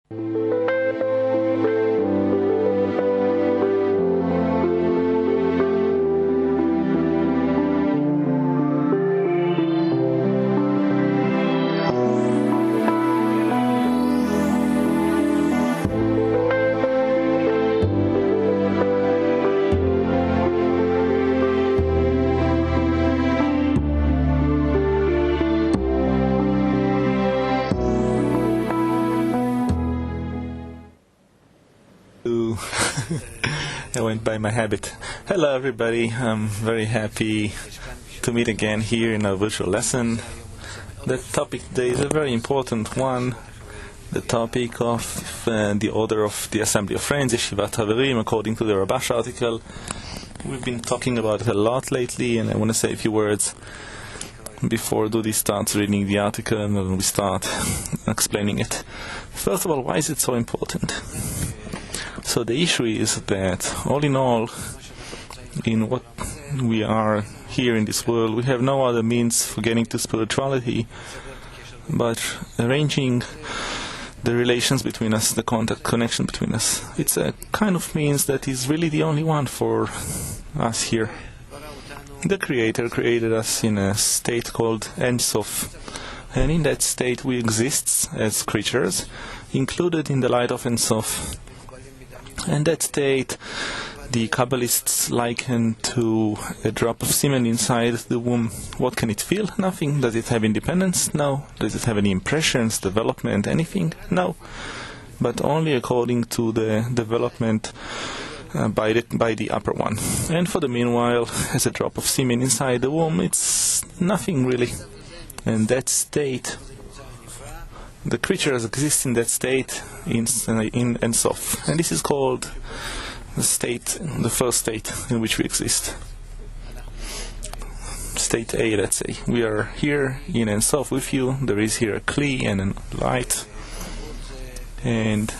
I went by my habit. Hello everybody, I'm very happy to meet again here in our virtual lesson. The topic today is a very important one. The topic of the order of the Assembly of Friends, Yeshivat Haverim, according to the Rabash article. We've been talking about it a lot lately, and I want to say a few words before Dudi starts reading the article and then we start explaining it. First of all, why is it so important? So the issue is that, all in all, in what we are here in this world, we have no other means for getting to spirituality but arranging the relations between us, the connection between us. It's a kind of means that is really the only one for us here. The Creator created us in a state called Ein Sof, and in that state we exist as creatures, included in the light of Ein Sof. And that state, the Kabbalists liken to a drop of semen inside the womb. What can it feel? Nothing. Does it have independence? No. Does it have any impressions, development, anything? No. But only according to the development by the upper one. And for the meanwhile, as a drop of semen inside the womb, it's nothing really. And that state, the creatures exist in that state in Ein Sof. And this is called the state, the first state in which we exist. State A, let's say. We are here in Ein Sof with you. There is here a Kli and a light. And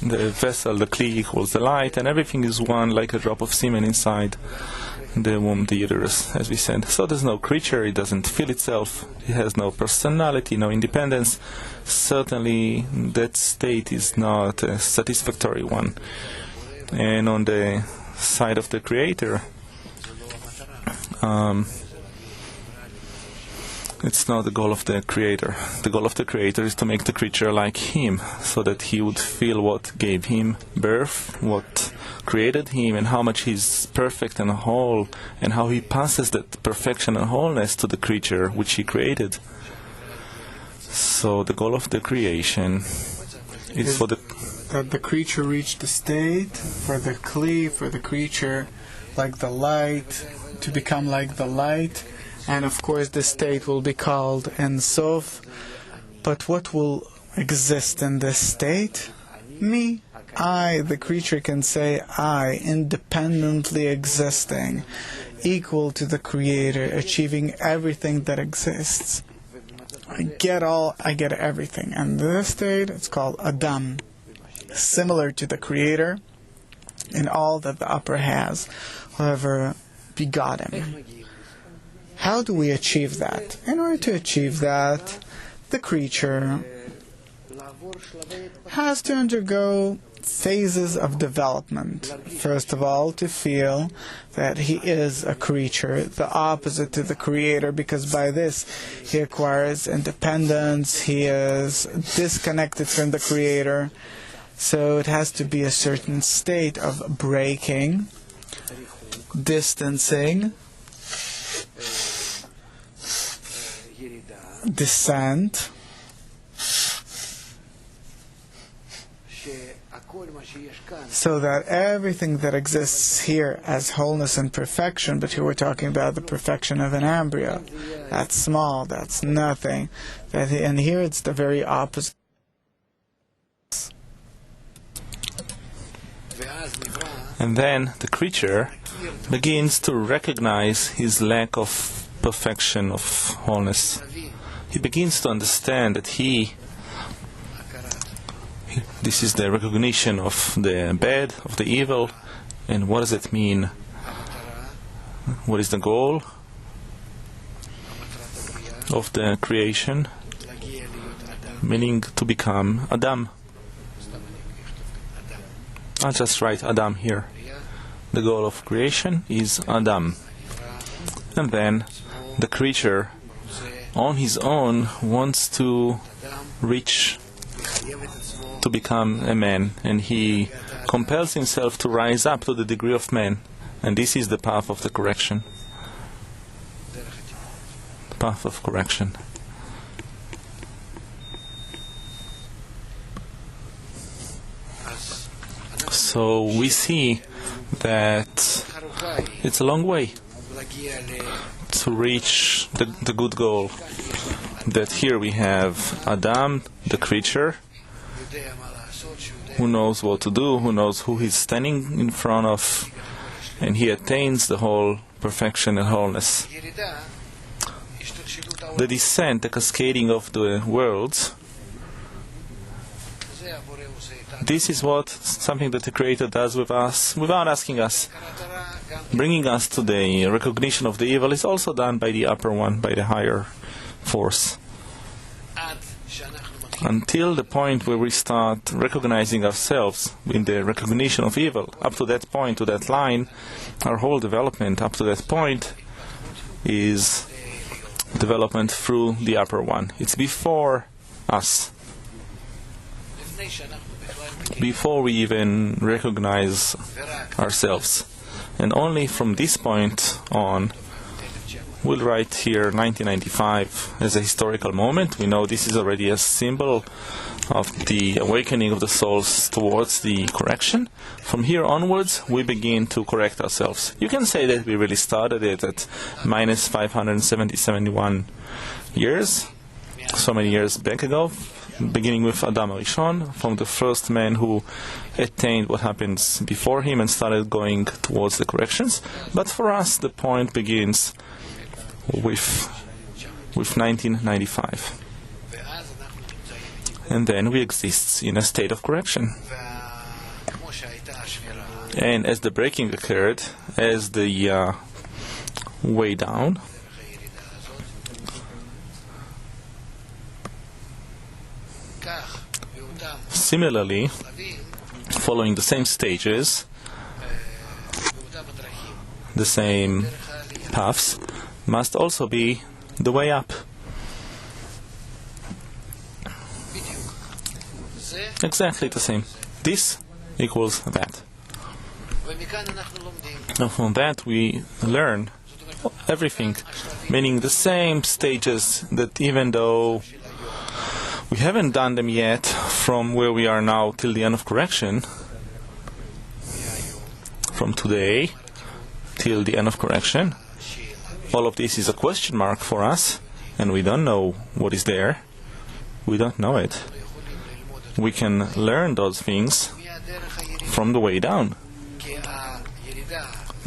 the vessel, the Kli equals the light, and everything is one, like a drop of semen inside the womb, the uterus, as we said. So there's no creature, it doesn't feel itself, it has no personality, no independence. Certainly that state is not a satisfactory one. And on the side of the Creator, it's not the goal of the Creator. The goal of the Creator is to make the creature like Him, so that he would feel what gave him birth, what created him, and how much he's perfect and whole, and how he passes that perfection and wholeness to the creature which he created. So the goal of the creation is for that the creature reach the state, for the Kli, for the creature, like the light, to become like the light. And of course the state will be called Ein Sof. But what will exist in this state? Me. I, the creature, can say I, independently existing, equal to the Creator, achieving everything that exists. I get everything. And this state, it's called Adam, similar to the Creator in all that the upper has, whoever begot him. How do we achieve that? In order to achieve that, the creature has to undergo phases of development. First of all, to feel that he is a creature, the opposite to the Creator, because by this he acquires independence, he is disconnected from the Creator. So it has to be a certain state of breaking, distancing, descent, so that everything that exists here as wholeness and perfection, but here we're talking about the perfection of an embryo, that's small, that's nothing, and here it's the very opposite. And then the creature begins to recognize his lack of perfection, of wholeness. He begins to understand that this is the recognition of the bad, of the evil, and what does it mean? What is the goal of the creation? Meaning to become Adam, I'll just write Adam here. The goal of creation is Adam. And then the creature on his own wants to reach to become a man, and he compels himself to rise up to the degree of man, and this is the path of the correction. The path of correction. So we see that it's a long way to reach the good goal. That here we have Adam, the creature, who knows what to do, who knows who he's standing in front of, and he attains the whole perfection and wholeness. The descent, the cascading of the worlds, this is something that the Creator does with us without asking us. Bringing us to the recognition of the evil is also done by the upper one, by the higher force. Until the point where we start recognizing ourselves in the recognition of evil, up to that point, to that line, our whole development up to that point is development through the upper one. It's before us. Before we even recognize ourselves. And only from this point on, we'll write here 1995 as a historical moment. We know this is already a symbol of the awakening of the souls towards the correction. From here onwards, we begin to correct ourselves. You can say that we really started it at minus 571 years, so many years back ago, beginning with Adam Rishon, from the first man who attained what happens before him and started going towards the corrections. But for us, the point begins with 1995. And then we exist in a state of correction. And as the breaking occurred, as the way down, similarly, following the same stages, the same paths, must also be the way up. Exactly the same. This equals that. Now from that we learn everything, meaning the same stages that even though we haven't done them yet from where we are now till the end of correction, from today till the end of correction, all of this is a question mark for us, and we don't know what is there. We don't know it. We can learn those things from the way down.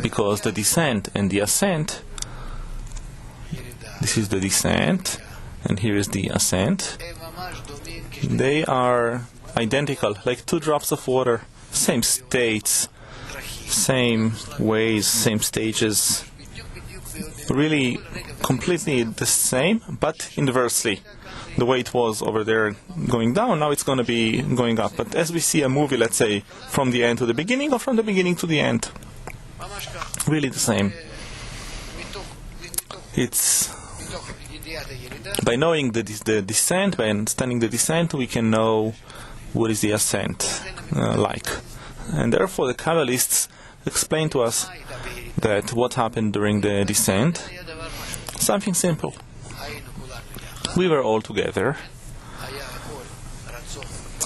Because the descent and the ascent, this is the descent, and here is the ascent, they are identical, like two drops of water, same states, same ways, same stages, really completely the same, but inversely. The way it was over there going down, now it's going to be going up. But as we see a movie, let's say, from the end to the beginning, or from the beginning to the end, really the same. It's by knowing the descent, by understanding the descent, we can know what is the ascent like. And therefore the Kabbalists explain to us that what happened during the descent, something simple. We were all together.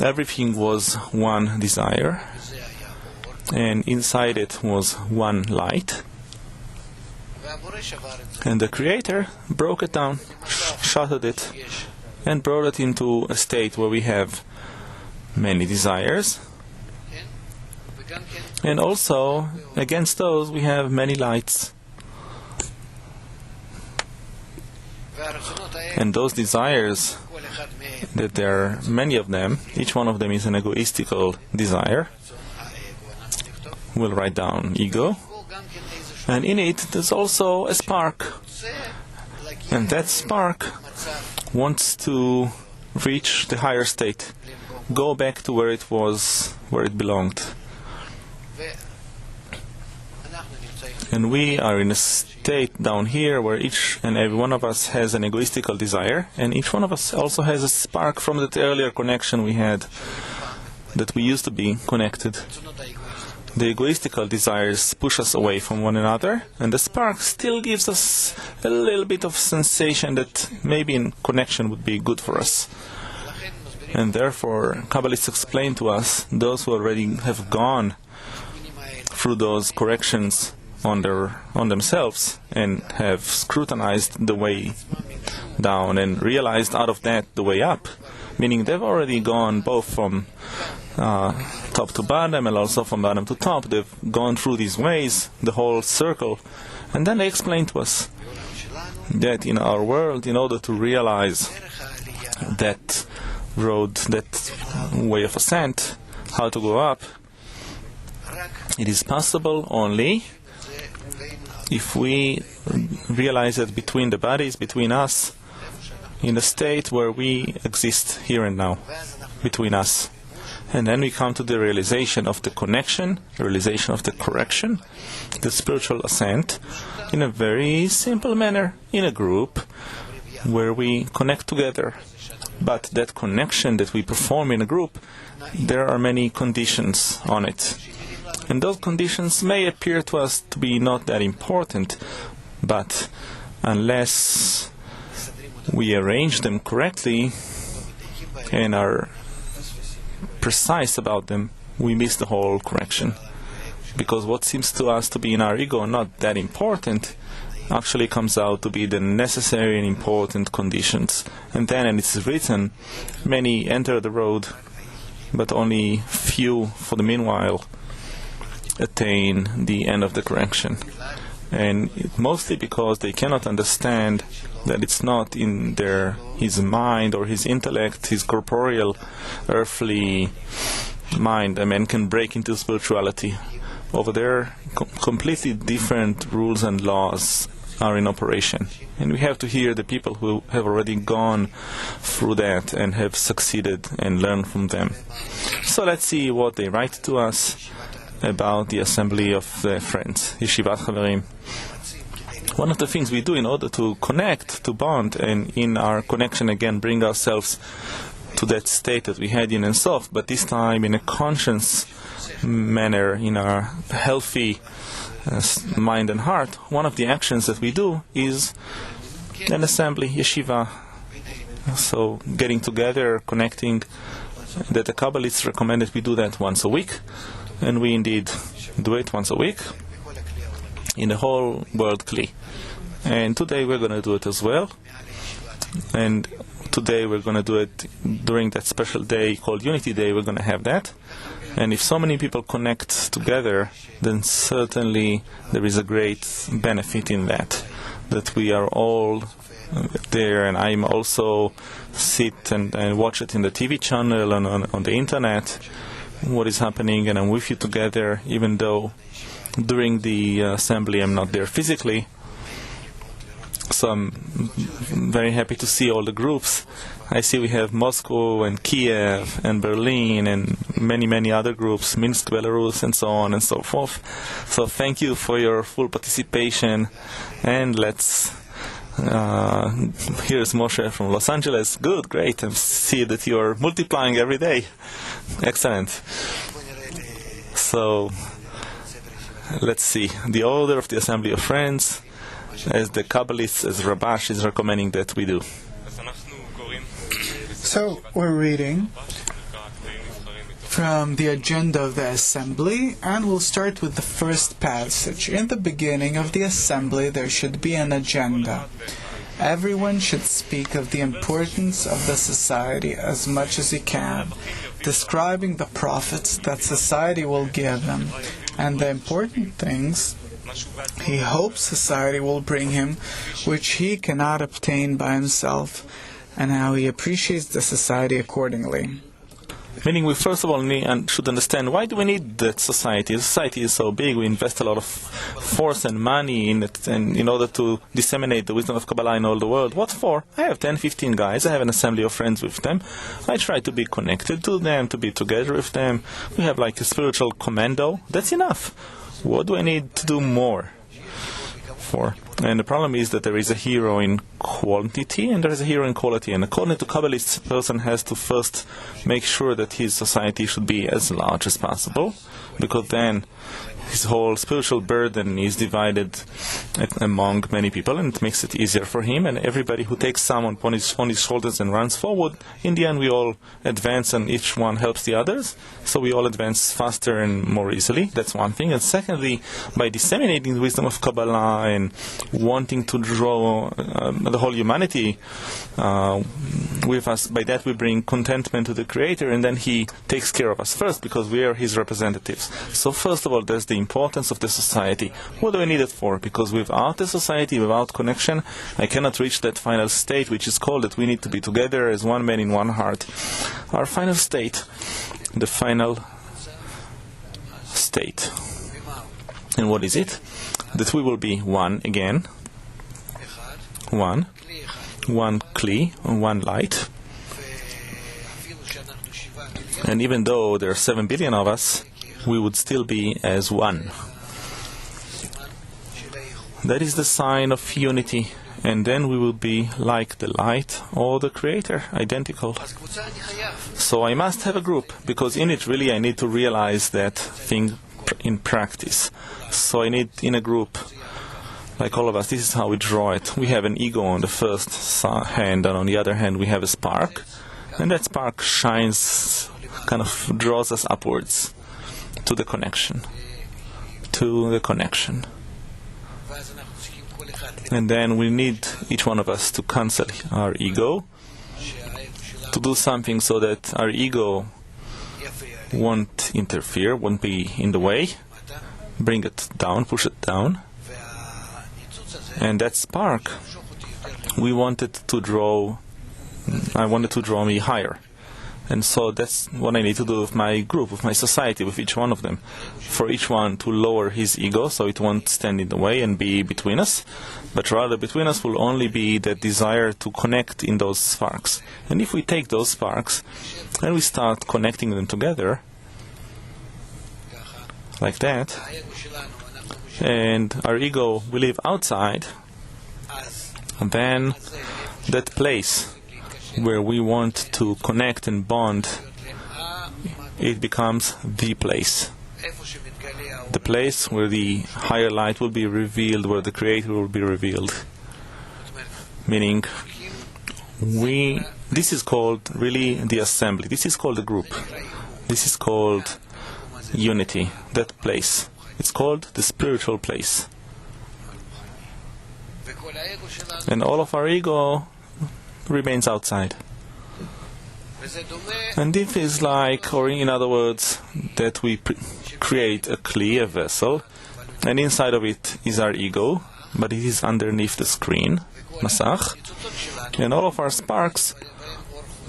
Everything was one desire, and inside it was one light. And the Creator broke it down, shattered it, and brought it into a state where we have many desires. And also, against those, we have many lights. And those desires, that there are many of them, each one of them is an egoistical desire. We'll write down ego. And in it, there's also a spark. And that spark wants to reach the higher state, go back to where it was, where it belonged. And we are in a state down here where each and every one of us has an egoistical desire, and each one of us also has a spark from that earlier connection we had, that we used to be connected. The egoistical desires push us away from one another, and the spark still gives us a little bit of sensation that maybe in connection would be good for us. And therefore, Kabbalists explain to us, those who already have gone through those corrections on themselves and have scrutinized the way down and realized out of that the way up, meaning they've already gone both from top to bottom and also from bottom to top. They've gone through these ways, the whole circle, and then they explain to us that in our world, in order to realize that road, that way of ascent, how to go up, it is possible only if we realize that between the bodies, between us, in a state where we exist here and now, between us. And then we come to the realization of the connection, the realization of the correction, the spiritual ascent, in a very simple manner, in a group, where we connect together. But that connection that we perform in a group, there are many conditions on it. And those conditions may appear to us to be not that important, but unless we arrange them correctly and are precise about them, we miss the whole correction. Because what seems to us to be in our ego not that important actually comes out to be the necessary and important conditions. And then, and it's written, many enter the road, but only few, for the meanwhile, attain the end of the correction. And mostly because they cannot understand that it's not in his mind or his intellect, his corporeal, earthly mind, a man can break into spirituality. Over there, completely different rules and laws are in operation. And we have to hear the people who have already gone through that and have succeeded and learn from them. So let's see what they write to us about the assembly of the friends, Yeshivat Chaverim. One of the things we do in order to connect, to bond, and in our connection again bring ourselves to that state that we had in Ein Sof, but this time in a conscious manner, in our healthy mind and heart, one of the actions that we do is an assembly, yeshiva. So getting together, connecting, that the Kabbalists recommend that we do that once a week. And we indeed do it once a week in the whole world Kli. And today we're going to do it as well. And today we're going to do it during that special day called Unity Day. We're going to have that. And if so many people connect together, then certainly there is a great benefit in that. That we are all there, and I'm also sit and watch it in the TV channel and on the internet, what is happening, and I'm with you together, even though during the assembly I'm not there physically. So I'm very happy to see all the groups. I see we have Moscow and Kiev and Berlin and many other groups, Minsk, Belarus, and so on and so forth. So thank you for your full participation, and let's here's Moshe from Los Angeles. Good, great. I see that you're multiplying every day. Excellent. So, let's see. The order of the Assembly of Friends, as the Kabbalists, as Rabash is recommending that we do. So, we're reading from the agenda of the assembly, and we'll start with the first passage. In the beginning of the assembly, there should be an agenda. Everyone should speak of the importance of the society as much as he can, describing the profits that society will give him, and the important things he hopes society will bring him, which he cannot obtain by himself, and how he appreciates the society accordingly. Meaning we first of all should understand, why do we need that society? The society is so big, we invest a lot of force and money in it, and in order to disseminate the wisdom of Kabbalah in all the world. What for? I have 10, 15 guys, I have an assembly of friends with them. I try to be connected to them, to be together with them. We have like a spiritual commando. That's enough. What do I need to do more for? And the problem is that there is a hero in quantity and there is a hero in quality. And according to Kabbalists, a person has to first make sure that his society should be as large as possible, because then his whole spiritual burden is divided among many people, and it makes it easier for him. And everybody who takes someone on his shoulders and runs forward, in the end we all advance and each one helps the others. So we all advance faster and more easily. That's one thing. And secondly, by disseminating the wisdom of Kabbalah and wanting to draw the whole humanity with us, by that we bring contentment to the Creator, and then He takes care of us first because we are His representatives. So first of all, there's the importance of the society. What do I need it for? Because without the society, without connection, I cannot reach that final state, which is called that we need to be together as one man in one heart. Our final state, the final state. And what is it? That we will be one again. One kli, one light. And even though there are 7 billion of us, we would still be as one. That is the sign of unity. And then we will be like the light or the Creator, identical. So I must have a group, because in it really I need to realize that thing in practice. So I need in a group, like all of us, this is how we draw it. We have an ego on the first hand, and on the other hand we have a spark. And that spark shines, kind of draws us upwards to the connection. To the connection. And then we need, each one of us, to cancel our ego, to do something so that our ego won't interfere, won't be in the way, bring it down, push it down. And that spark, I wanted to draw me higher. And so that's what I need to do with my group, with my society, with each one of them. For each one to lower his ego so it won't stand in the way and be between us, but rather between us will only be that desire to connect in those sparks. And if we take those sparks and we start connecting them together, like that, and our ego will live outside, and then that place where we want to connect and bond, it becomes the place. The place where the higher light will be revealed, where the Creator will be revealed. Meaning, this is called really the assembly. This is called the group. This is called unity, that place. It's called the spiritual place. And all of our ego remains outside. And this is like, or in other words, that we create a kli, a vessel, and inside of it is our ego, but it is underneath the screen, masach, and all of our sparks,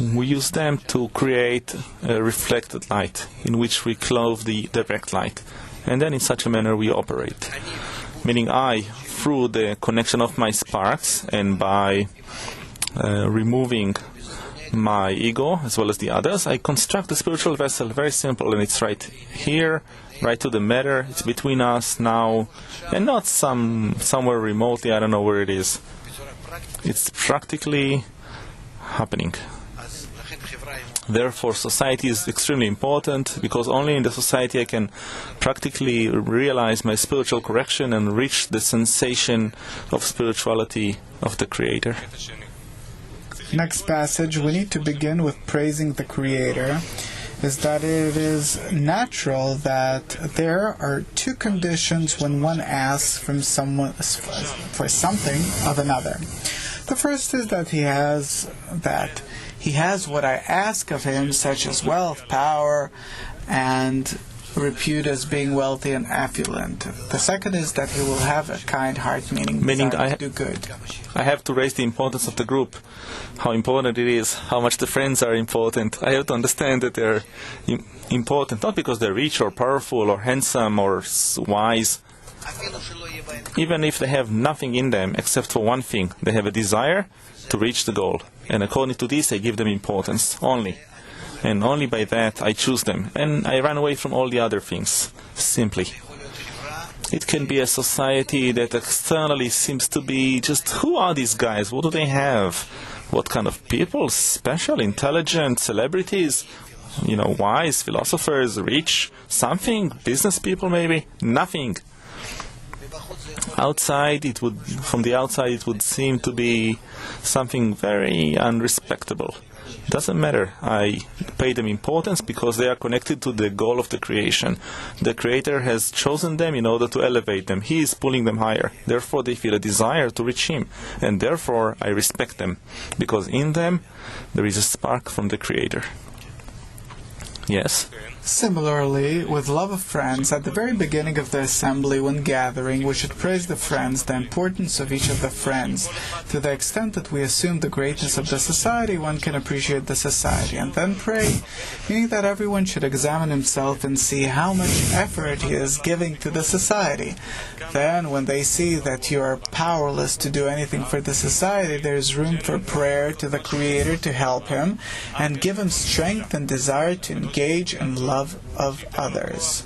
we use them to create a reflected light, in which we clothe the direct light, and then in such a manner we operate. Meaning I, through the connection of my sparks, and by removing my ego as well as the others, I construct a spiritual vessel, very simple, and it's right here, right to the matter. It's between us now, and not somewhere remotely, I don't know where it is. It's practically happening. Therefore, society is extremely important, because only in the society I can practically realize my spiritual correction and reach the sensation of spirituality of the Creator. Next passage, we need to begin with praising the Creator, is that it is natural that there are two conditions when one asks from someone for something of another. The first is that he has what I ask of him, such as wealth, power, and repute as being wealthy and affluent. The second is that he will have a kind heart, meaning desire to do good. I have to raise the importance of the group, how important it is, how much the friends are important. I have to understand that they're important, not because they're rich or powerful or handsome or wise. Even if they have nothing in them except for one thing, they have a desire to reach the goal. And according to this, I give them importance only. And only by that I choose them. And I run away from all the other things, simply. It can be a society that externally seems to be just, who are these guys? What do they have? What kind of people? Special, intelligent, celebrities? Wise, philosophers, rich, something? Business people maybe? Nothing. From the outside it would seem to be something very unrespectable. Doesn't matter. I pay them importance because they are connected to the goal of the creation. The Creator has chosen them in order to elevate them. He is pulling them higher. Therefore they feel a desire to reach Him. And therefore I respect them, because in them there is a spark from the Creator. Yes? Similarly, with love of friends, at the very beginning of the assembly, when gathering, we should praise the friends, the importance of each of the friends. To the extent that we assume the greatness of the society, one can appreciate the society, and then pray, meaning that everyone should examine himself and see how much effort he is giving to the society. Then, when they see that you are powerless to do anything for the society, there is room for prayer to the Creator to help him and give him strength and desire to engage in love of others.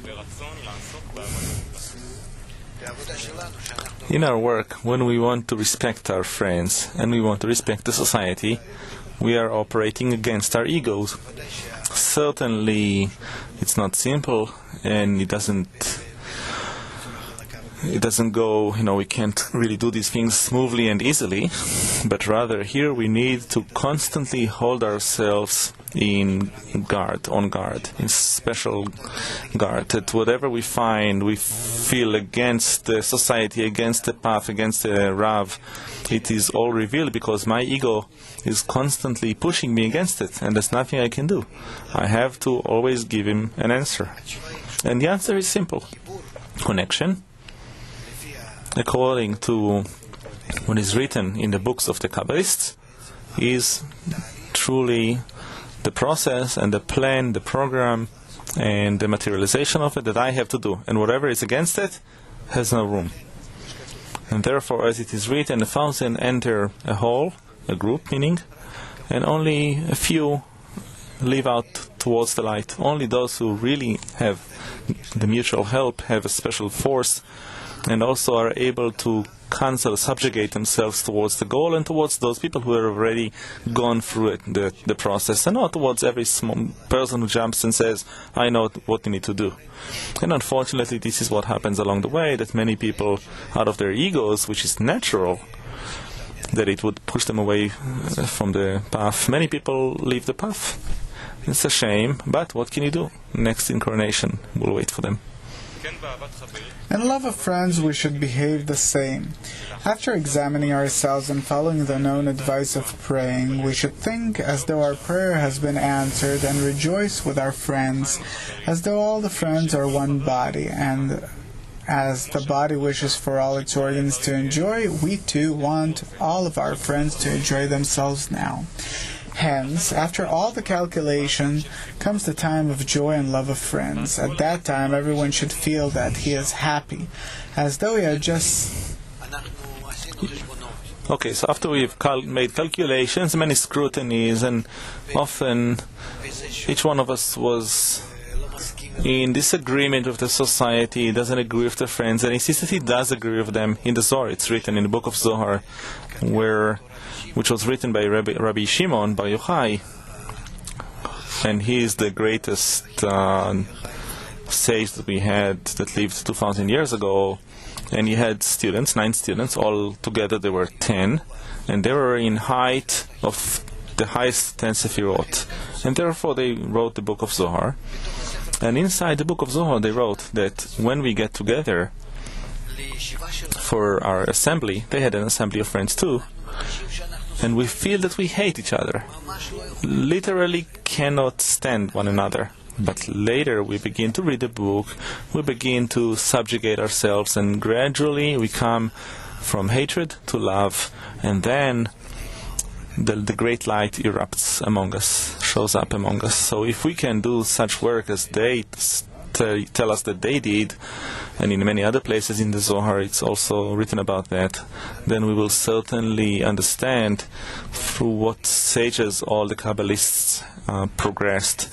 In our work, when we want to respect our friends and we want to respect the society, we are operating against our egos. Certainly, it's not simple, and it doesn't go, we can't really do these things smoothly and easily, but rather here we need to constantly hold ourselves on guard, in special guard, that whatever we find, we feel against the society, against the path, against the Rav, it is all revealed because my ego is constantly pushing me against it, and there's nothing I can do. I have to always give him an answer. And the answer is simple. Connection. According to what is written in the books of the Kabbalists, is truly the process and the plan, the program, and the materialization of it that I have to do. And whatever is against it has no room. And therefore, as it is written, 1,000 enter a hall, a group meaning, and only a few leave out towards the light. Only those who really have the mutual help, have a special force, and also are able to subjugate themselves towards the goal and towards those people who have already gone through it, the process, and not towards every small person who jumps and says, I know what you need to do. And unfortunately, this is what happens along the way, that many people, out of their egos, which is natural, that it would push them away from the path. Many people leave the path. It's a shame, but what can you do? Next incarnation will wait for them. In love of friends, we should behave the same. After examining ourselves and following the known advice of praying, we should think as though our prayer has been answered and rejoice with our friends, as though all the friends are one body, and as the body wishes for all its organs to enjoy, we too want all of our friends to enjoy themselves now. Hence, after all the calculation, comes the time of joy and love of friends. At that time, everyone should feel that he is happy, as though he had just... Okay, so after we've made calculations, many scrutinies, and often each one of us was in disagreement with the society, doesn't agree with the friends, and he sees that he does agree with them. In the Zohar, it's written in the book of Zohar, which was written by Rabbi Shimon Bar Yochai, and he is the greatest sage that we had that lived 2,000 years ago. And he had students, 9 students, all together there were 10, and they were in height of the highest 10 Sefirot. And therefore they wrote the book of Zohar. And inside the book of Zohar they wrote that when we get together for our assembly, they had an assembly of friends too, and we feel that we hate each other, literally cannot stand one another. But later we begin to read the book, we begin to subjugate ourselves, and gradually we come from hatred to love, and then the great light erupts among us, shows up among us. So if we can do such work as they tell us that they did, and in many other places in the Zohar it's also written about that, then we will certainly understand through what sages all the Kabbalists progressed,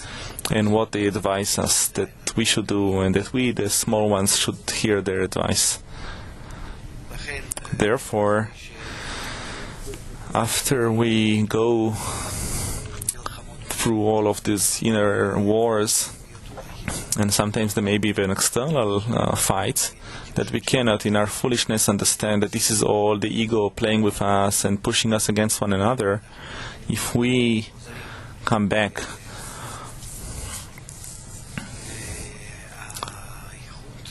and what they advise us that we should do, and that we, the small ones, should hear their advice. Therefore, after we go through all of these inner wars, and sometimes there may be even external fights, that we cannot in our foolishness understand that this is all the ego playing with us and pushing us against one another, if we come back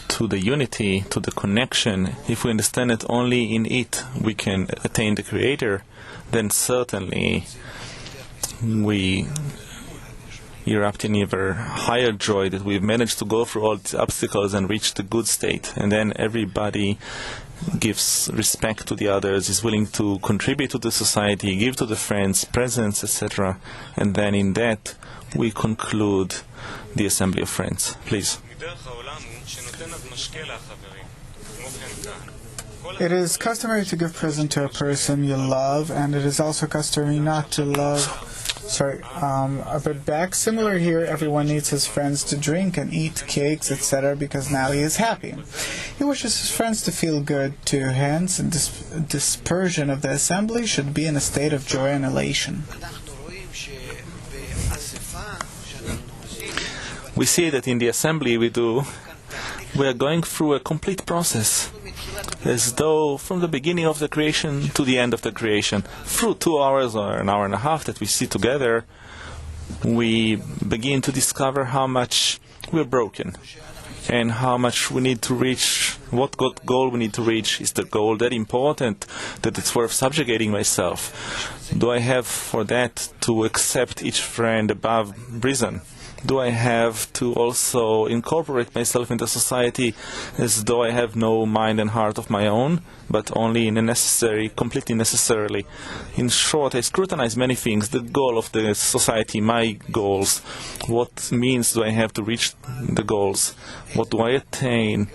to the unity, to the connection, if we understand that only in it we can attain the Creator, then certainly we erupt in ever higher joy that we've managed to go through all these obstacles and reach the good state. And then everybody gives respect to the others, is willing to contribute to the society, give to the friends, presents, etc. And then in that we conclude the Assembly of Friends. Please. It is customary to give present to a person you love, and it is also customary not to love. A bit back. Similar here, everyone needs his friends to drink and eat cakes, etc., because now he is happy. He wishes his friends to feel good too, hence, dispersion of the assembly should be in a state of joy and elation. We see that in the assembly we are going through a complete process, as though from the beginning of the creation to the end of the creation, through 2 hours or an hour and a half that we sit together, we begin to discover how much we're broken and how much we need to reach, what goal we need to reach. Is the goal that important that it's worth subjugating myself? Do I have for that to accept each friend above reason? Do I have to also incorporate myself into society as though I have no mind and heart of my own, but only in a necessary, completely necessarily? In short, I scrutinize many things, the goal of the society, my goals. What means do I have to reach the goals? What do I attain?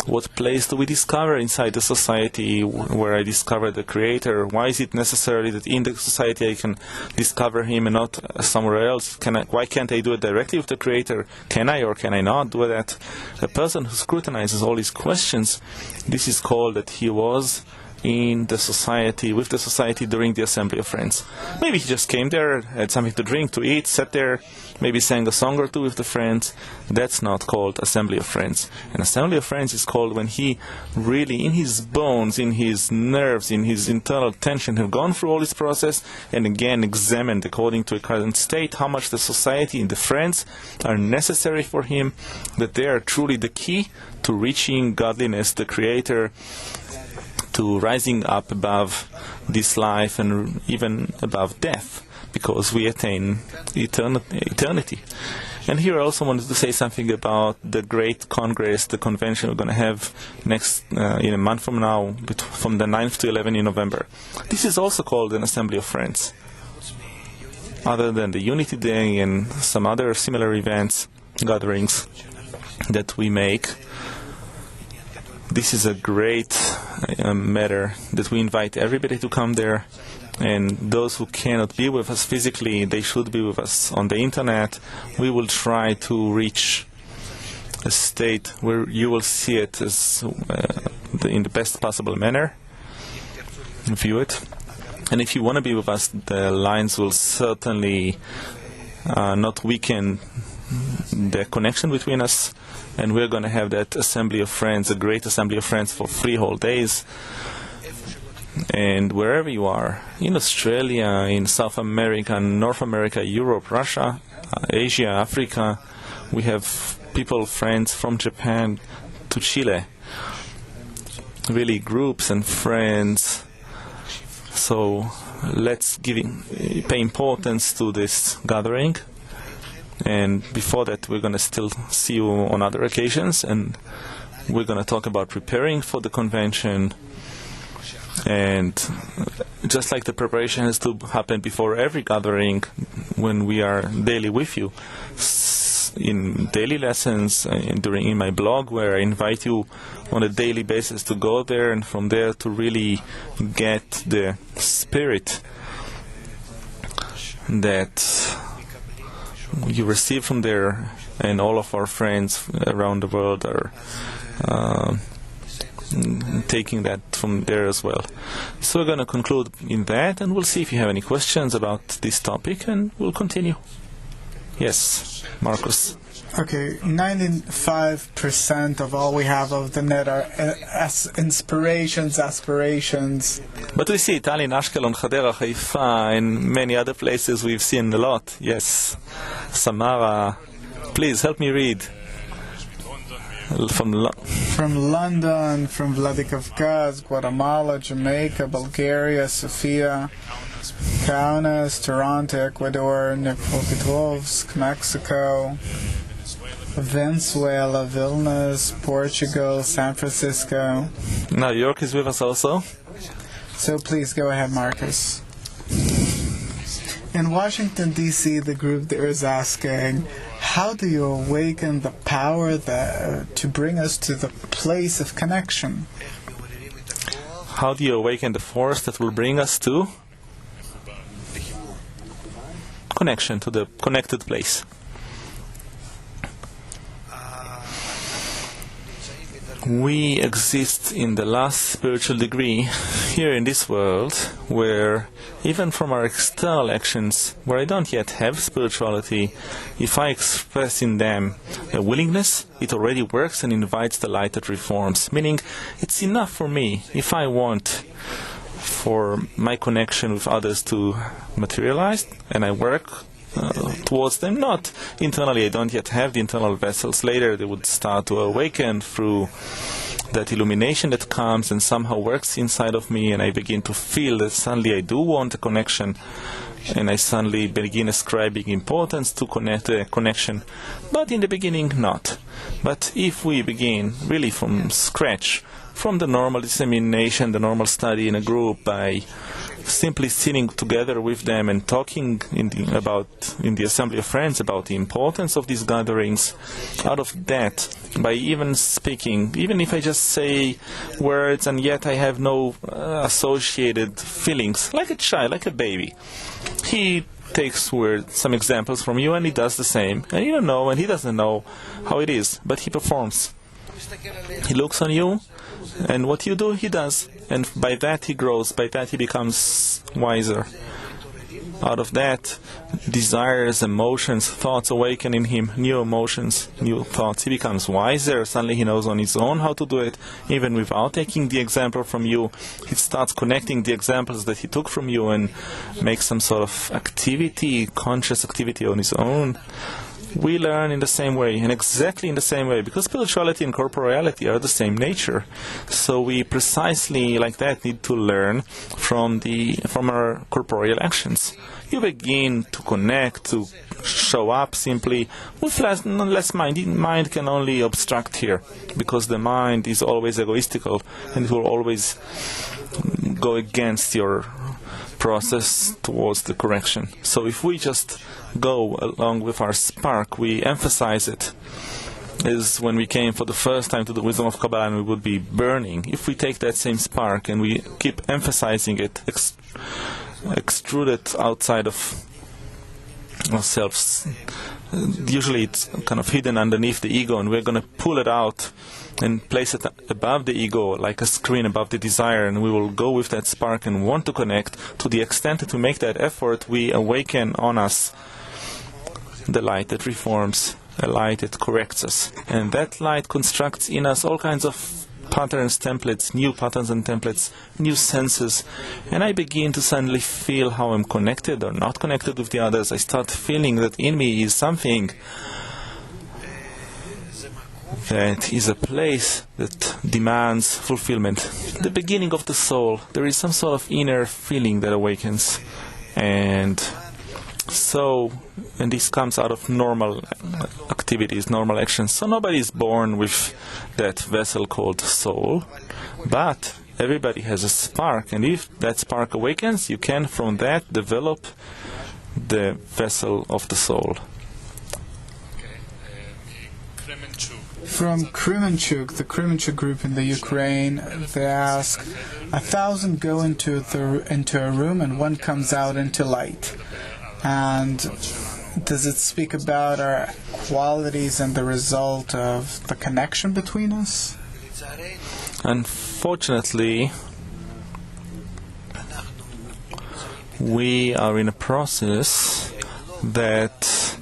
What place do we discover inside the society where I discover the Creator? Why is it necessary that in the society I can discover Him and not somewhere else? Why can't I do it directly with the Creator? Can I or can I not do that? A person who scrutinizes all these questions, this is called that he was in the society, with the society during the Assembly of Friends. Maybe he just came there, had something to drink, to eat, sat there, maybe sang a song or two with the friends. That's not called Assembly of Friends. An Assembly of Friends is called when he really, in his bones, in his nerves, in his internal tension, have gone through all this process and again examined according to a current state how much the society and the friends are necessary for him, that they are truly the key to reaching godliness, the Creator, to rising up above this life and even above death, because we attain eternity. And here I also wanted to say something about the great congress, the convention we're going to have next in a month from now, from the 9th to 11th in November. This is also called an Assembly of Friends. Other than the Unity Day and some other similar events, gatherings that we make, this is a great matter that we invite everybody to come there, and those who cannot be with us physically, they should be with us on the internet. We will try to reach a state where you will see it as in the best possible manner, view it. And if you want to be with us, the lines will certainly not weaken the connection between us. And we're going to have that Assembly of Friends, a great Assembly of Friends for 3 whole days. And wherever you are, in Australia, in South America, North America, Europe, Russia, Asia, Africa, we have people, friends from Japan to Chile. Really groups and friends. So let's pay importance to this gathering. And before that, we're going to still see you on other occasions, and we're going to talk about preparing for the convention. And just like the preparation has to happen before every gathering, when we are daily with you, in daily lessons, in my blog, where I invite you on a daily basis to go there, and from there to really get the spirit that you receive from there, and all of our friends around the world are taking that from there as well. So we're going to conclude in that, and we'll see if you have any questions about this topic, and we'll continue. Yes, Marcus. Okay, 95% of all we have of the net are inspirations, aspirations. But we see it in Ashkelon, Hadera, Haifa, and many other places we've seen a lot. Yes, Samara. Please help me read. From London, from Vladikavkaz, Guatemala, Jamaica, Bulgaria, Sofia, Kaunas, Toronto, Ecuador, Dnipropetrovsk, Mexico, Venezuela, Vilnius, Portugal, San Francisco. New York is with us also. So please go ahead, Marcus. In Washington, D.C., the group there is asking, how do you awaken the power to bring us to the place of connection? How do you awaken the force that will bring us to connection, to the connected place? We exist in the last spiritual degree here in this world, where even from our external actions, where I don't yet have spirituality, if I express in them a willingness, it already works and invites the light that reforms. Meaning, it's enough for me if I want for my connection with others to materialize, and I work towards them. Not internally, I don't yet have the internal vessels. Later they would start to awaken through that illumination that comes and somehow works inside of me, and I begin to feel that suddenly I do want a connection, and I suddenly begin ascribing importance to connection. But in the beginning, not. But if we begin really from scratch, from the normal dissemination, the normal study in a group, by simply sitting together with them and talking in the assembly of friends about the importance of these gatherings, out of that, by even speaking, even if I just say words and yet I have no associated feelings, like a child, like a baby. He takes some examples from you and he does the same, and you don't know and he doesn't know how it is, but he performs. He looks on you, and what you do, he does. And by that he grows, by that he becomes wiser. Out of that, desires, emotions, thoughts awaken in him, new emotions, new thoughts. He becomes wiser, suddenly he knows on his own how to do it, even without taking the example from you. He starts connecting the examples that he took from you and makes some sort of activity, conscious activity on his own. We learn in the same way, and exactly in the same way, because spirituality and corporeality are the same nature. So we precisely like that need to learn from our corporeal actions. You begin to connect, to show up simply with less mind. Mind can only obstruct here, because the mind is always egoistical, and it will always go against your process towards the correction. So if we just go along with our spark, we emphasize it, as when we came for the first time to the wisdom of Kabbalah and we would be burning. If we take that same spark and we keep emphasizing it, extrude it outside of ourselves, usually it's kind of hidden underneath the ego, and we're going to pull it out and place it above the ego, like a screen above the desire, and we will go with that spark and want to connect. To the extent that we make that effort, we awaken on us the light that reforms, a light that corrects us. And that light constructs in us all kinds of patterns, templates, new patterns and templates, new senses. And I begin to suddenly feel how I'm connected or not connected with the others. I start feeling that in me is something that is a place that demands fulfillment. The beginning of the soul, there is some sort of inner feeling that awakens, and So, and this comes out of normal activities, normal actions. So nobody is born with that vessel called soul, but everybody has a spark, and if that spark awakens, you can from that develop the vessel of the soul. From Kremenchuk, the Kremenchuk group in the Ukraine, they ask, 1,000 go into a room and one comes out into light. And does it speak about our qualities and the result of the connection between us? Unfortunately, we are in a process that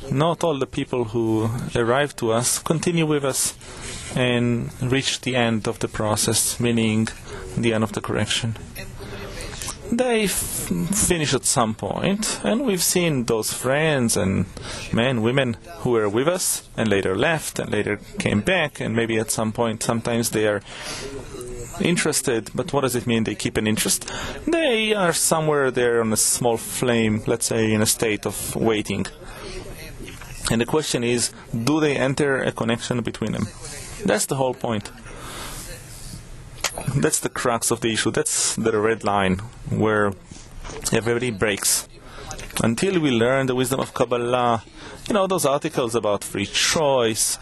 not all the people who arrive to us continue with us and reach the end of the process, meaning the end of the correction. They finish at some point, and we've seen those friends and men, women who were with us and later left and later came back, and maybe at some point sometimes they are interested, but what does it mean they keep an interest? They are somewhere there on a small flame, let's say in a state of waiting. And the question is, do they enter a connection between them? That's the whole point. That's the crux of the issue. That's the red line where everybody breaks. Until we learn the wisdom of Kabbalah, those articles about free choice,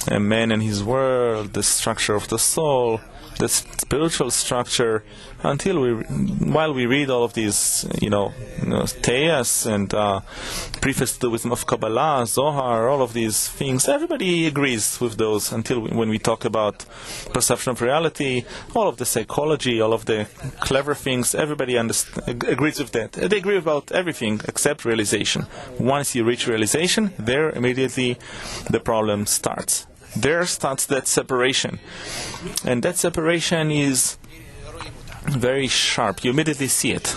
a man and his world, the structure of the soul, the spiritual structure, while we read all of these, Teas and preface to the wisdom of Kabbalah, Zohar, all of these things, everybody agrees with those until when we talk about perception of reality, all of the psychology, all of the clever things, everybody agrees with that. They agree about everything except realization. Once you reach realization, there immediately the problem starts. There starts that separation. And that separation is very sharp. You immediately see it.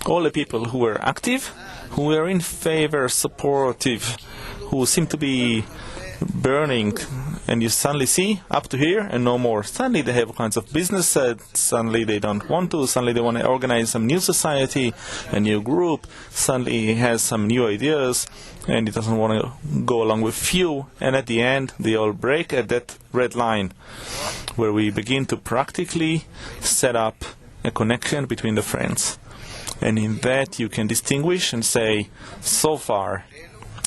All the people who were active, who were in favor, supportive, who seem to be burning, and you suddenly see up to here and no more. Suddenly they have all kinds of business said, suddenly they don't want to, suddenly they want to organize some new society, a new group, suddenly he has some new ideas, and he doesn't want to go along with you, and at the end they all break at that red line, where we begin to practically set up a connection between the friends. And in that you can distinguish and say, so far,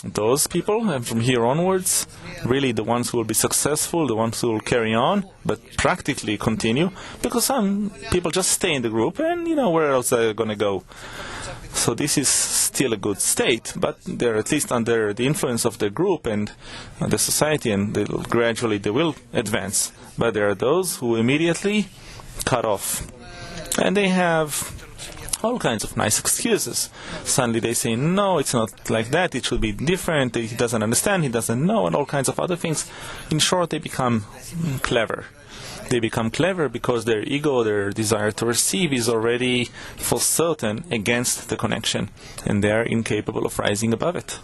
those people, and from here onwards, really the ones who will be successful, the ones who will carry on, but practically continue, because some people just stay in the group, and where else are they going to go? So this is still a good state, but they're at least under the influence of the group and the society, and gradually they will advance. But there are those who immediately cut off, and they have all kinds of nice excuses. Suddenly they say, no, it's not like that, it should be different, he doesn't understand, he doesn't know, and all kinds of other things. In short, they become clever. They become clever because their ego, their desire to receive is already for certain against the connection, and they are incapable of rising above it.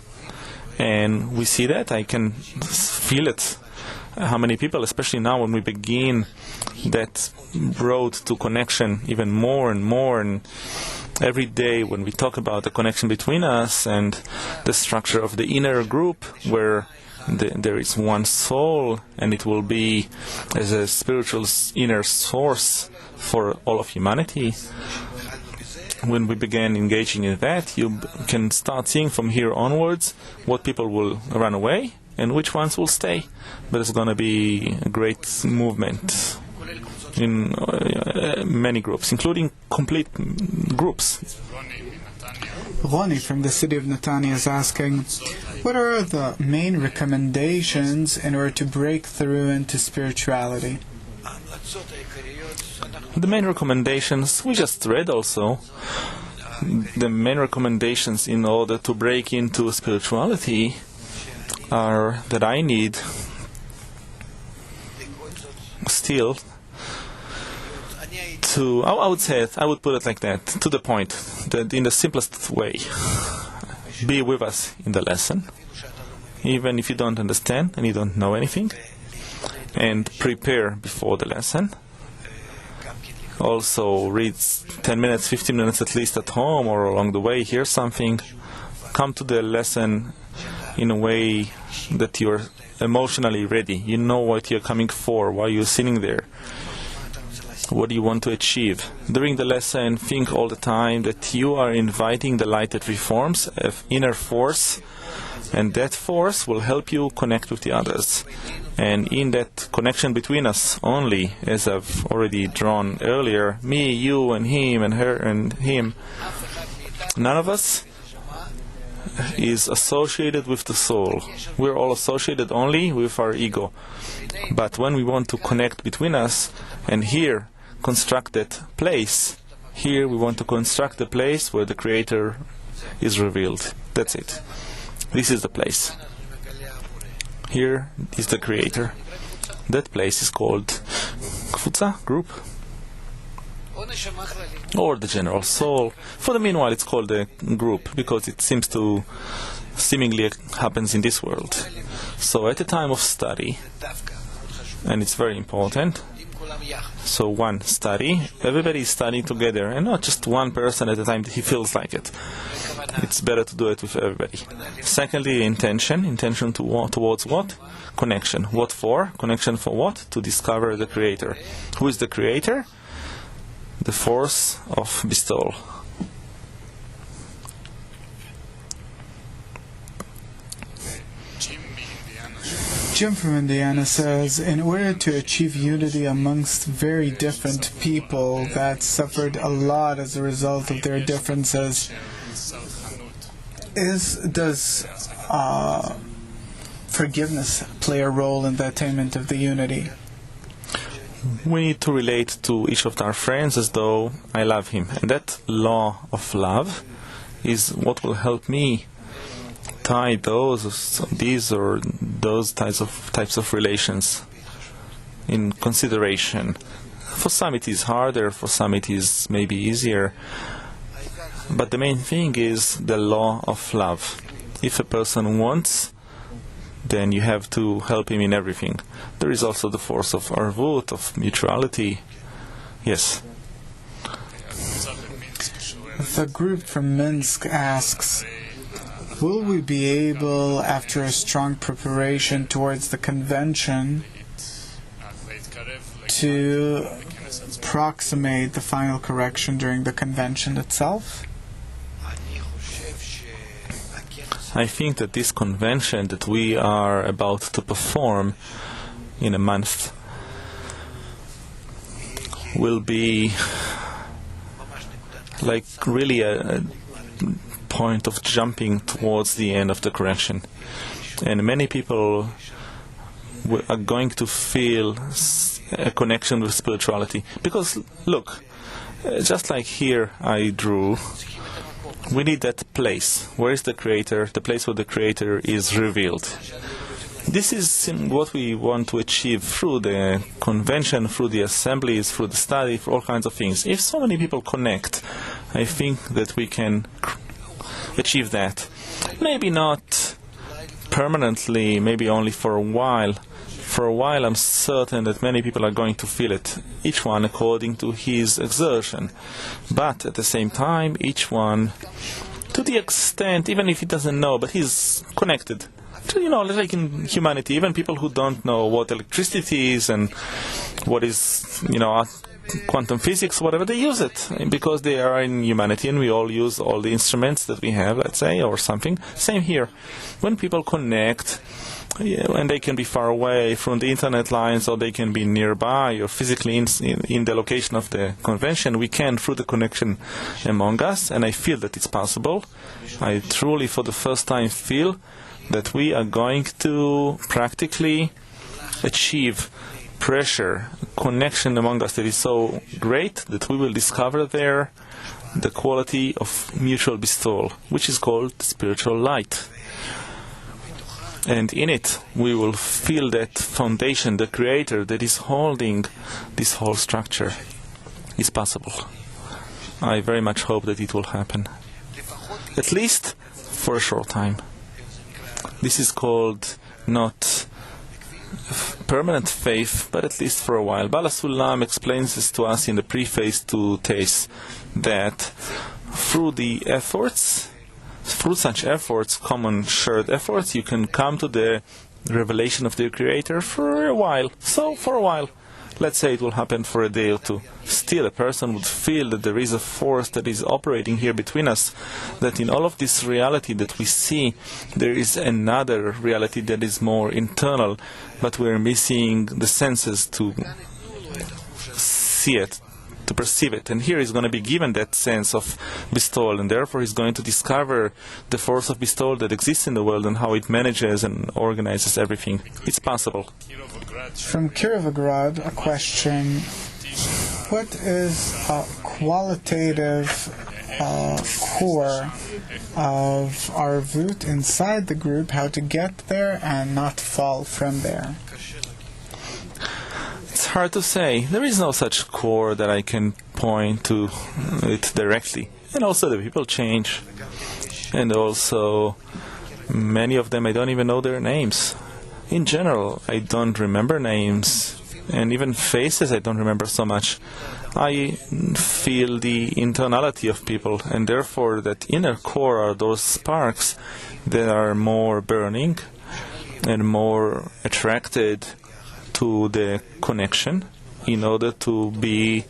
And we see that, I can feel it. How many people, especially now when we begin that road to connection even more and more, and every day when we talk about the connection between us and the structure of the inner group where there is one soul, and it will be as a spiritual inner source for all of humanity. When we begin engaging in that, you can start seeing from here onwards what people will run away and which ones will stay. But it's going to be a great movement in many groups, including complete groups. Ronnie from the city of Netanya is asking, what are the main recommendations in order to break through into spirituality? The main recommendations, we just read also, the main recommendations in order to break into spirituality are that I need still to, I would say it, I would put it like that, to the point, that in the simplest way, be with us in the lesson, even if you don't understand and you don't know anything, and prepare before the lesson. Also read 10 minutes, 15 minutes at least at home or along the way, hear something, come to the lesson in a way that you're emotionally ready. You know what you're coming for, why you're sitting there, what do you want to achieve. During the lesson, think all the time that you are inviting the light that reforms, an inner force, and that force will help you connect with the others. And in that connection between us only, as I've already drawn earlier, me, you, and him, and her, and him, none of us is associated with the soul. We're all associated only with our ego. But when we want to connect between us, and here construct that place, here we want to construct the place where the Creator is revealed. That's it. This is the place. Here is the Creator. That place is called Kfutza, group, or the general soul. For the meanwhile, it's called a group because it seemingly happens in this world. So at the time of study, and it's very important, so one study, everybody is studying together, and not just one person at a time that he feels like it. It's better to do it with everybody. Secondly, intention towards what? Connection. What for? Connection for what? To discover the Creator. Who is the Creator? The force of bestowal. Jim from Indiana says, in order to achieve unity amongst very different people that suffered a lot as a result of their differences, does forgiveness play a role in the attainment of the unity? We need to relate to each of our friends as though I love him. And that law of love is what will help me tie these or those types of relations in consideration. For some it is harder, for some it is maybe easier. But the main thing is the law of love. If a person wants, then you have to help him in everything. There is also the force of arvut, of mutuality. Yes. The group from Minsk asks, will we be able, after a strong preparation towards the convention, to approximate the final correction during the convention itself? I think that this convention that we are about to perform in a month will be like really a point of jumping towards the end of the correction. And many people are going to feel a connection with spirituality. Because, look, just like here I drew, we need that place. Where is the Creator? The place where the Creator is revealed. This is what we want to achieve through the convention, through the assemblies, through the study, for all kinds of things. If so many people connect, I think that we can achieve that. Maybe not permanently, maybe only for a while. For a while, I'm certain that many people are going to feel it, each one according to his exertion. But at the same time, each one, to the extent, even if he doesn't know, but he's connected. Like in humanity, even people who don't know what electricity is and what is, quantum physics, whatever, they use it because they are in humanity, and we all use all the instruments that we have, let's say, or something. Same here. When people connect, and they can be far away from the internet lines, or they can be nearby or physically in the location of the convention, we can, through the connection among us, and I feel that it's possible. I truly, for the first time, feel that we are going to practically achieve pressure, connection among us that is so great that we will discover there the quality of mutual bestowal, which is called spiritual light. And in it, we will feel that foundation, the Creator that is holding this whole structure is possible. I very much hope that it will happen. At least for a short time. This is called not permanent faith, but at least for a while. Bala Sulam explains this to us in the preface to Taste, that through the efforts through such efforts, common shared efforts, you can come to the revelation of the Creator for a while. So, for a while, let's say it will happen for a day or two. Still, a person would feel that there is a force that is operating here between us, that in all of this reality that we see, there is another reality that is more internal, but we're missing the senses to see it, to perceive it. And here he's going to be given that sense of bestowal, and therefore he's going to discover the force of bestowal that exists in the world and how it manages and organizes everything. It's possible. From Kirovograd, a question: what is a qualitative core of our root inside the group, how to get there and not fall from there? It's hard to say. There is no such core that I can point to it directly. And also the people change. And also many of them I don't even know their names. In general, I don't remember names. And even faces I don't remember so much. I feel the internality of people, and therefore that inner core are those sparks that are more burning and more attracted to the connection, in order to be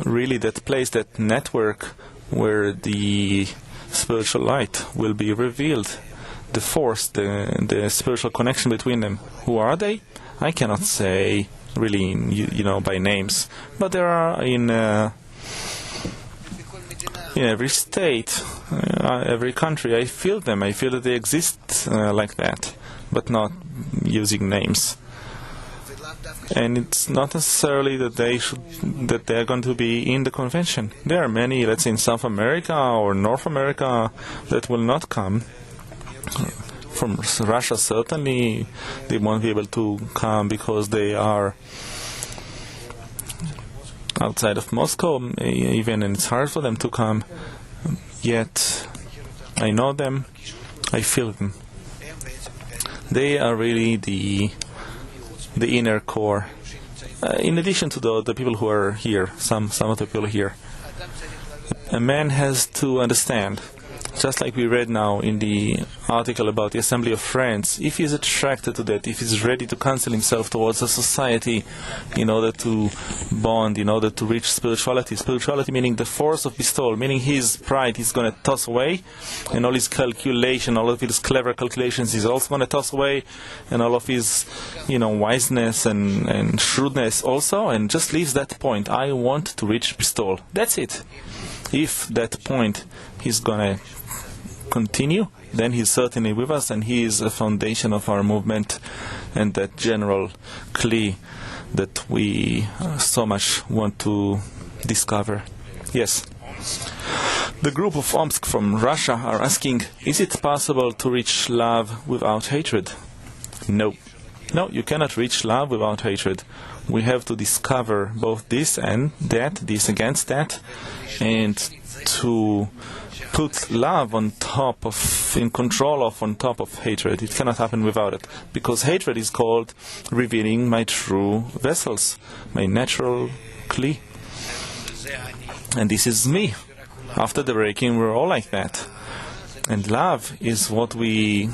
really that place, that network where the spiritual light will be revealed, the force, the spiritual connection between them. Who are they? I cannot say really, by names, but there are in every state, every country. I feel them. I feel that they exist like that, but not using names. And it's not necessarily that they are going to be in the convention. There are many, let's say in South America or North America, that will not come. From Russia, certainly, they won't be able to come because they are outside of Moscow, even, and it's hard for them to come. Yet, I know them, I feel them. They are really the inner core. In addition to the people who are here, some of the people here. A man has to understand, just like we read now in the article about the Assembly of Friends, if he is attracted to that, if he is ready to cancel himself towards a society in order to bond, in order to reach spirituality. Spirituality meaning the force of bestowal, meaning his pride he's going to toss away, and all his calculation, all of his clever calculations he's also going to toss away, and all of his, wiseness and shrewdness also, and just leaves that point. I want to reach bestowal. That's it. If that point he's going to continue, then he's certainly with us, and he is a foundation of our movement and that general kli that we so much want to discover. Yes. The group of Omsk from Russia are asking, is it possible to reach love without hatred? No. No, you cannot reach love without hatred. We have to discover both this and that, this against that, and to put love on top of, in control of, on top of hatred. It cannot happen without it. Because hatred is called revealing my true vessels, my natural kli. And this is me. After the breaking, we're all like that. And love is what we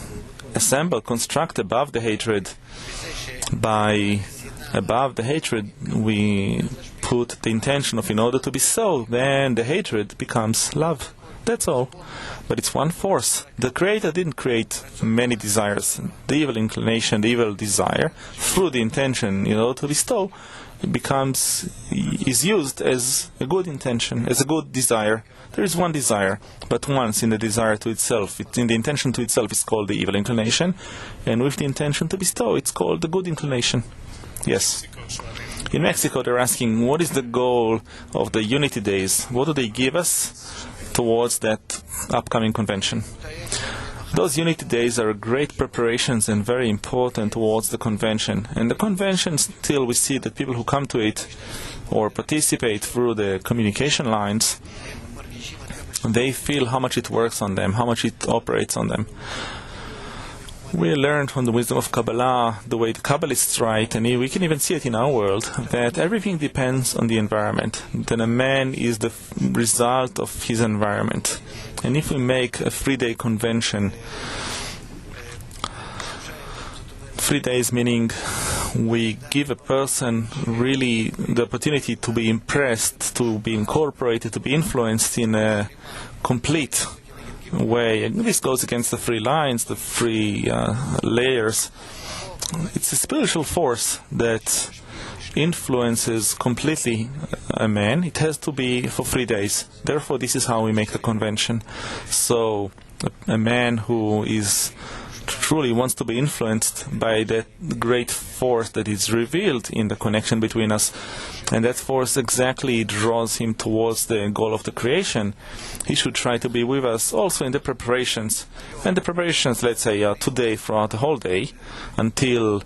assemble, construct above the hatred. By above the hatred, we put the intention of, in order to be so, then the hatred becomes love. That's all. But it's one force. The Creator didn't create many desires. The evil inclination, the evil desire, through the intention, to bestow, is used as a good intention, as a good desire. There is one desire, but once in the desire to itself, in the intention to itself, it's called the evil inclination, and with the intention to bestow, it's called the good inclination. Yes. In Mexico, they're asking, what is the goal of the Unity Days? What do they give us towards that upcoming convention? Those Unity Days are great preparations and very important towards the convention. And the convention, still we see that people who come to it or participate through the communication lines, they feel how much it works on them, how much it operates on them. We learned from the wisdom of Kabbalah, the way the Kabbalists write, and we can even see it in our world, that everything depends on the environment. That a man is the result of his environment. And if we make a 3-day convention, 3 days meaning we give a person really the opportunity to be impressed, to be incorporated, to be influenced in a complete way. And this goes against the 3 lines, the 3 layers. It's a spiritual force that influences completely a man. It has to be for 3 days. Therefore, this is how we make the convention. So, a man who is truly wants to be influenced by that great force that is revealed in the connection between us, and that force exactly draws him towards the goal of the creation. He should try to be with us also in the preparations. And the preparations, let's say, today throughout the whole day until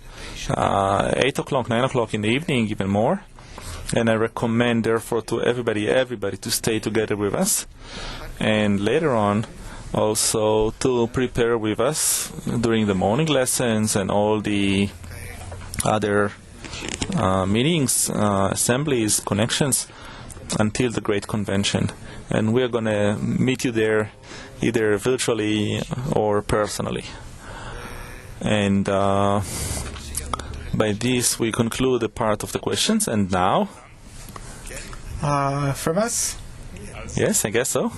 8 o'clock, 9 o'clock in the evening, even more. And I recommend, therefore, to everybody to stay together with us. And later on, also to prepare with us during the morning lessons and all the other meetings, assemblies, connections until the great convention. And we're going to meet you there either virtually or personally. And by this we conclude the part of the questions. And now? From us? Yes, I guess so.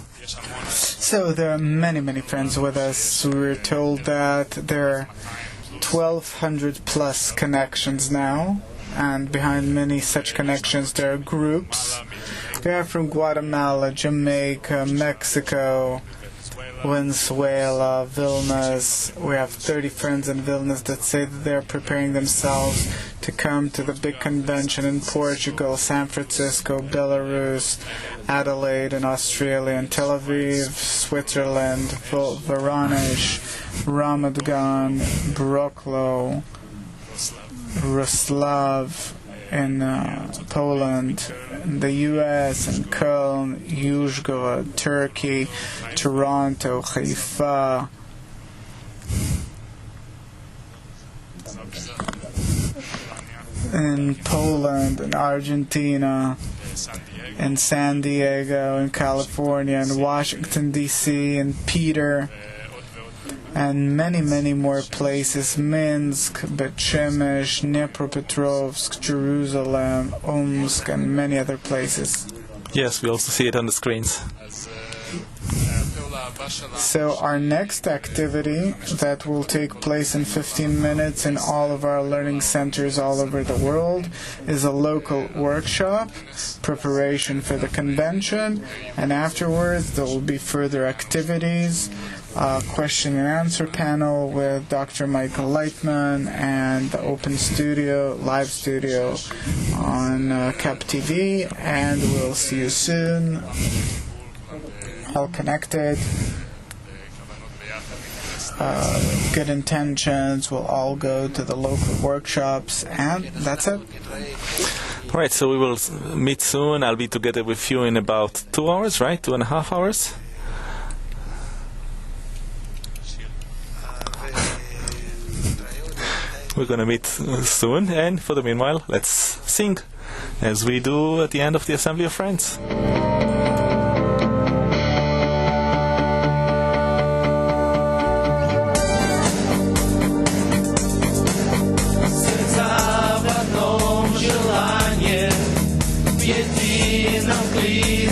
So there are many, many friends with us. We were told that there are 1,200 plus connections now, and behind many such connections there are groups. We are from Guatemala, Jamaica, Mexico, Venezuela, Vilnius. We have 30 friends in Vilnius that say that they're preparing themselves to come to the big convention in Portugal, San Francisco, Belarus, Adelaide in Australia, and Tel Aviv, Switzerland, Voronezh, Ramat Gan, Wrocław, Wrocław in Poland, in the US, in Köln, Uzhgorod, Turkey, Toronto, Haifa, in Poland, in Argentina, in San Diego, in California, in Washington, D.C., in Peter, and many, many more places, Minsk, Bet-Shemesh, Dnipropetrovsk, Jerusalem, Omsk, and many other places. Yes, we also see it on the screens. So our next activity that will take place in 15 minutes in all of our learning centers all over the world is a local workshop, preparation for the convention, and afterwards there will be further activities, question and answer panel with Dr. Michael Leitman, and the open studio, live studio on Kab TV, and we'll see you soon. All connected. Good intentions will all go to the local workshops, and that's it. All right, so we will meet soon. I'll be together with you in about 2 hours, right? 2.5 hours? We're going to meet soon, and for the meanwhile, let's sing, as we do at the end of the Assembly of Friends.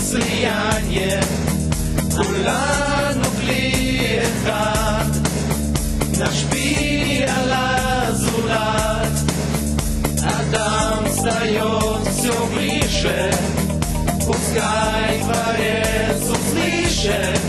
Слияние, כולנו כלי אחד, נשפיע על הזולת, אדם встает все выше, пускай Творец услышит.